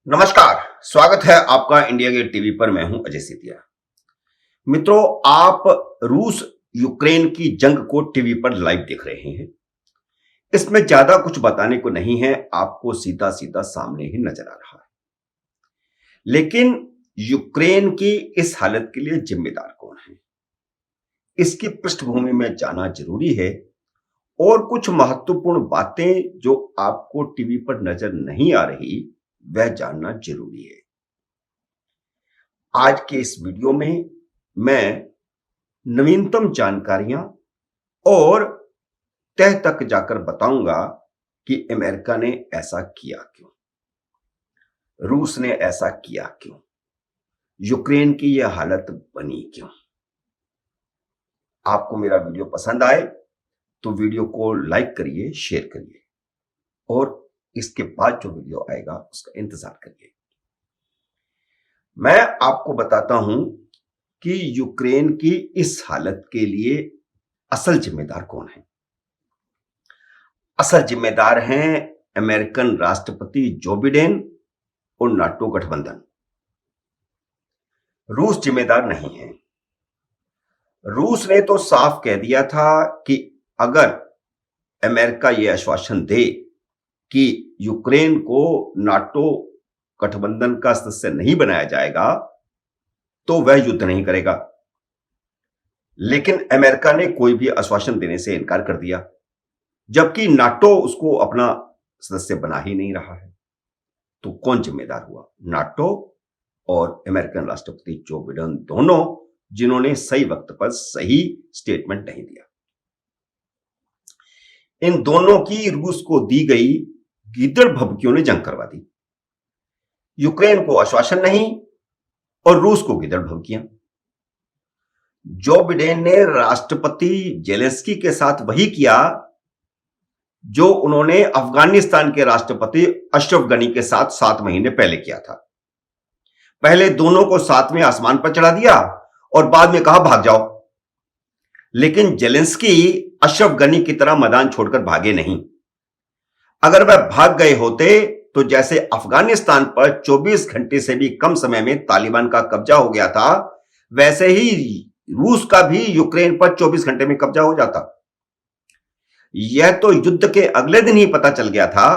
नमस्कार। स्वागत है आपका इंडिया गेट टीवी पर। मैं हूं अजय सेतिया। मित्रों, आप रूस यूक्रेन की जंग को टीवी पर लाइव देख रहे हैं। इसमें ज्यादा कुछ बताने को नहीं है, आपको सीधा सीधा सामने ही नजर आ रहा है। लेकिन यूक्रेन की इस हालत के लिए जिम्मेदार कौन है, इसकी पृष्ठभूमि में जाना जरूरी है। और कुछ महत्वपूर्ण बातें जो आपको टीवी पर नजर नहीं आ रही, वह जानना जरूरी है। आज के इस वीडियो में मैं नवीनतम जानकारियां और तह तक जाकर बताऊंगा कि अमेरिका ने ऐसा किया क्यों, रूस ने ऐसा किया क्यों, यूक्रेन की यह हालत बनी क्यों। आपको मेरा वीडियो पसंद आए तो वीडियो को लाइक करिए, शेयर करिए और इसके बाद जो वीडियो आएगा उसका इंतजार करिए। मैं आपको बताता हूं कि यूक्रेन की इस हालत के लिए असल जिम्मेदार कौन है। असल जिम्मेदार हैं अमेरिकन राष्ट्रपति जो बिडेन और नाटो गठबंधन। रूस जिम्मेदार नहीं है। रूस ने तो साफ कह दिया था कि अगर अमेरिका यह आश्वासन दे कि यूक्रेन को नाटो गठबंधन का सदस्य नहीं बनाया जाएगा तो वह युद्ध नहीं करेगा। लेकिन अमेरिका ने कोई भी आश्वासन देने से इनकार कर दिया, जबकि नाटो उसको अपना सदस्य बना ही नहीं रहा है। तो कौन जिम्मेदार हुआ? नाटो और अमेरिकन राष्ट्रपति जो बिडेन, दोनों, जिन्होंने सही वक्त पर सही स्टेटमेंट नहीं दिया। इन दोनों की रूस को दी गई गीदड़ भभकियों ने जंग करवा दी। यूक्रेन को आश्वासन नहीं और रूस को गीदड़ भभकियां। जो बिडेन ने राष्ट्रपति जेलेंस्की के साथ वही किया जो उन्होंने अफगानिस्तान के राष्ट्रपति अशरफ गनी के साथ 7 महीने पहले किया था। पहले दोनों को साथ में आसमान पर चढ़ा दिया और बाद में कहा भाग जाओ। लेकिन जेलेंस्की अशरफ गनी की तरह मैदान छोड़कर भागे नहीं। अगर वह भाग गए होते तो जैसे अफगानिस्तान पर 24 घंटे से भी कम समय में तालिबान का कब्जा हो गया था, वैसे ही रूस का भी यूक्रेन पर 24 घंटे में कब्जा हो जाता। यह तो युद्ध के अगले दिन ही पता चल गया था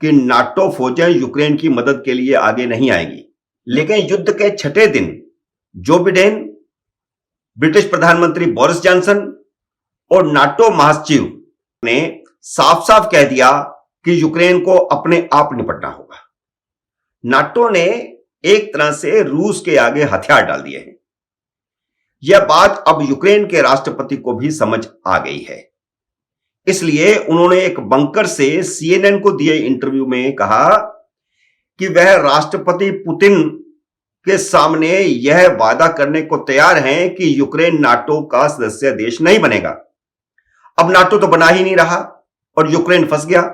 कि नाटो फौजें यूक्रेन की मदद के लिए आगे नहीं आएगी। लेकिन युद्ध के 6ठे दिन जो बिडेन, ब्रिटिश प्रधानमंत्री बोरिस जॉनसन और नाटो महासचिव ने साफ साफ कह दिया कि यूक्रेन को अपने आप निपटना होगा। नाटो ने एक तरह से रूस के आगे हथियार डाल दिए हैं। यह बात अब यूक्रेन के राष्ट्रपति को भी समझ आ गई है। इसलिए उन्होंने एक बंकर से CNN को दिए इंटरव्यू में कहा कि वह राष्ट्रपति पुतिन के सामने यह वादा करने को तैयार हैं कि यूक्रेन नाटो का सदस्य देश नहीं बनेगा। अब नाटो तो बना ही नहीं रहा और यूक्रेन फंस गया।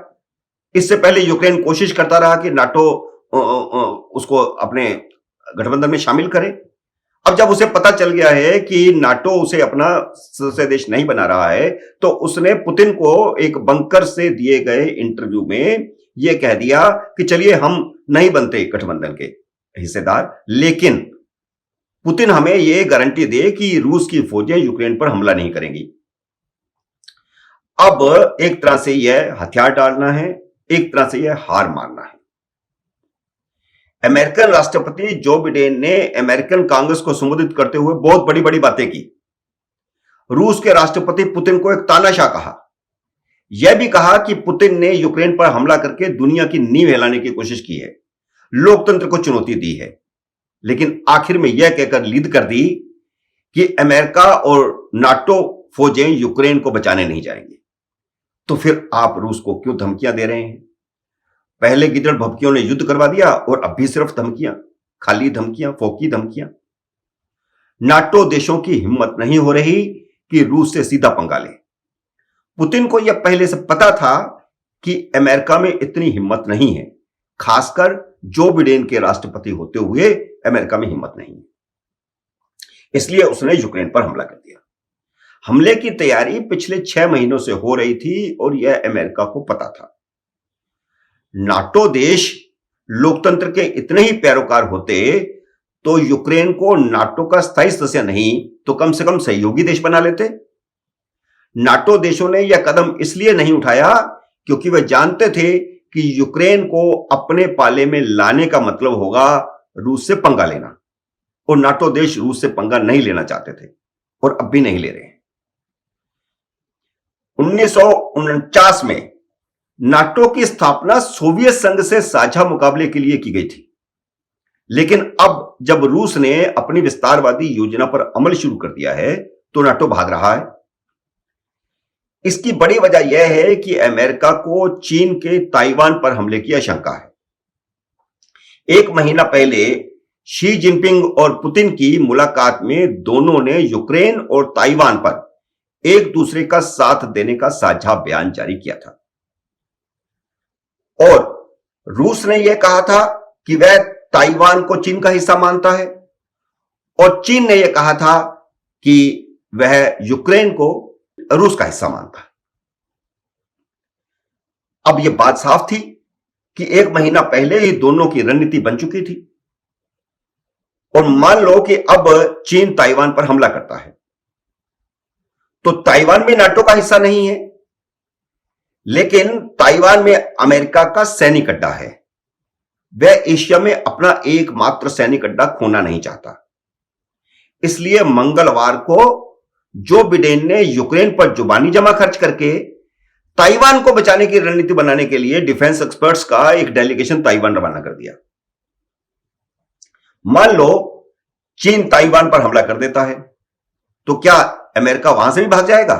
इससे पहले यूक्रेन कोशिश करता रहा कि नाटो उसको अपने गठबंधन में शामिल करे। अब जब उसे पता चल गया है कि नाटो उसे अपना सदस्य देश नहीं बना रहा है, तो उसने पुतिन को एक बंकर से दिए गए इंटरव्यू में यह कह दिया कि चलिए हम नहीं बनते गठबंधन के हिस्सेदार, लेकिन पुतिन हमें यह गारंटी दे कि रूस की फौजें यूक्रेन पर हमला नहीं करेंगी। अब एक तरह से यह हथियार डालना है, एक तरह से यह हार मानना है। अमेरिकन राष्ट्रपति जो बिडेन ने अमेरिकन कांग्रेस को संबोधित करते हुए बहुत बड़ी बड़ी बातें की। रूस के राष्ट्रपति पुतिन को एक तानाशाह कहा। यह भी कहा कि पुतिन ने यूक्रेन पर हमला करके दुनिया की नींव हिलाने की कोशिश की है, लोकतंत्र को चुनौती दी है। लेकिन आखिर में यह कहकर लीड कर दी कि अमेरिका और नाटो फौजें यूक्रेन को बचाने नहीं जाएंगे। तो फिर आप रूस को क्यों धमकियां दे रहे हैं? पहले गिदड़ भभकियों ने युद्ध करवा दिया और अब भी सिर्फ धमकियां, खाली धमकियां, फोकी धमकियां। नाटो देशों की हिम्मत नहीं हो रही कि रूस से सीधा पंगा ले। पुतिन को यह पहले से पता था कि अमेरिका में इतनी हिम्मत नहीं है, खासकर जो बिडेन के राष्ट्रपति होते हुए अमेरिका में हिम्मत नहीं है। इसलिए उसने यूक्रेन पर हमला कर दिया। हमले की तैयारी पिछले 6 महीनों से हो रही थी और यह अमेरिका को पता था। नाटो देश लोकतंत्र के इतने ही पैरोकार होते तो यूक्रेन को नाटो का स्थायी सदस्य नहीं तो कम से कम सहयोगी देश बना लेते। नाटो देशों ने यह कदम इसलिए नहीं उठाया क्योंकि वे जानते थे कि यूक्रेन को अपने पाले में लाने का मतलब होगा रूस से पंगा लेना, और नाटो देश रूस से पंगा नहीं लेना चाहते थे और अब भी नहीं ले रहे हैं। 1949 में नाटो की स्थापना सोवियत संघ से साझा मुकाबले के लिए की गई थी, लेकिन अब जब रूस ने अपनी विस्तारवादी योजना पर अमल शुरू कर दिया है तो नाटो भाग रहा है। इसकी बड़ी वजह यह है कि अमेरिका को चीन के ताइवान पर हमले की आशंका है। 1 महीना पहले शी जिनपिंग और पुतिन की मुलाकात में दोनों ने यूक्रेन और ताइवान पर एक दूसरे का साथ देने का साझा बयान जारी किया था, और रूस ने यह कहा था कि वह ताइवान को चीन का हिस्सा मानता है, और चीन ने यह कहा था कि वह यूक्रेन को रूस का हिस्सा मानता है। अब यह बात साफ थी कि 1 महीना पहले ही दोनों की रणनीति बन चुकी थी, और मान लो कि अब चीन ताइवान पर हमला करता है तो ताइवान भी नाटो का हिस्सा नहीं है, लेकिन ताइवान में अमेरिका का सैनिक अड्डा है। वह एशिया में अपना एकमात्र सैनिक अड्डा खोना नहीं चाहता। इसलिए मंगलवार को जो बिडेन ने यूक्रेन पर जुबानी जमा खर्च करके ताइवान को बचाने की रणनीति बनाने के लिए डिफेंस एक्सपर्ट्स का एक डेलीगेशन ताइवान रवाना कर दिया। मान लो चीन ताइवान पर हमला कर देता है तो क्या अमेरिका वहां से भी भाग जाएगा?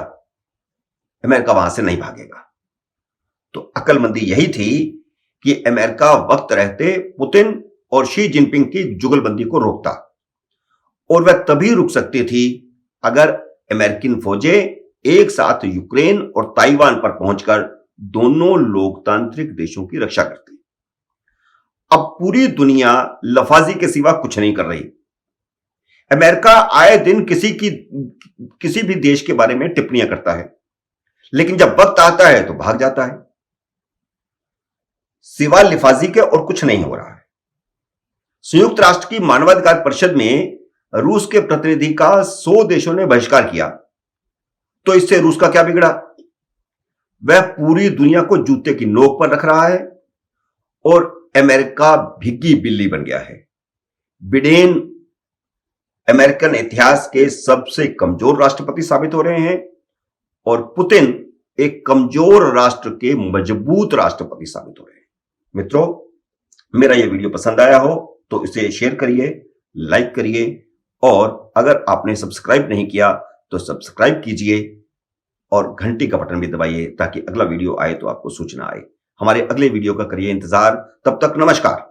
अमेरिका वहां से नहीं भागेगा। तो अक्लमंदी यही थी कि अमेरिका वक्त रहते पुतिन और शी जिनपिंग की जुगलबंदी को रोकता, और वह तभी रुक सकती थी अगर अमेरिकन फौजें एक साथ यूक्रेन और ताइवान पर पहुंचकर दोनों लोकतांत्रिक देशों की रक्षा करती। अब पूरी दुनिया लफाजी के सिवा कुछ नहीं कर रही। अमेरिका आए दिन किसी भी देश के बारे में टिप्पणियां करता है, लेकिन जब वक्त आता है तो भाग जाता है। सिवा लिफाजी के और कुछ नहीं हो रहा है। संयुक्त राष्ट्र की मानवाधिकार परिषद में रूस के प्रतिनिधि का 100 देशों ने बहिष्कार किया, तो इससे रूस का क्या बिगड़ा? वह पूरी दुनिया को जूते की नोक पर रख रहा है और अमेरिका भिग्गी बिल्ली बन गया है। बिडेन अमेरिकन इतिहास के सबसे कमजोर राष्ट्रपति साबित हो रहे हैं और पुतिन एक कमजोर राष्ट्र के मजबूत राष्ट्रपति साबित हो रहे हैं। मित्रों, मेरा यह वीडियो पसंद आया हो तो इसे शेयर करिए, लाइक करिए, और अगर आपने सब्सक्राइब नहीं किया तो सब्सक्राइब कीजिए और घंटी का बटन भी दबाइए ताकि अगला वीडियो आए तो आपको सूचना आए। हमारे अगले वीडियो का करिए इंतजार। तब तक नमस्कार।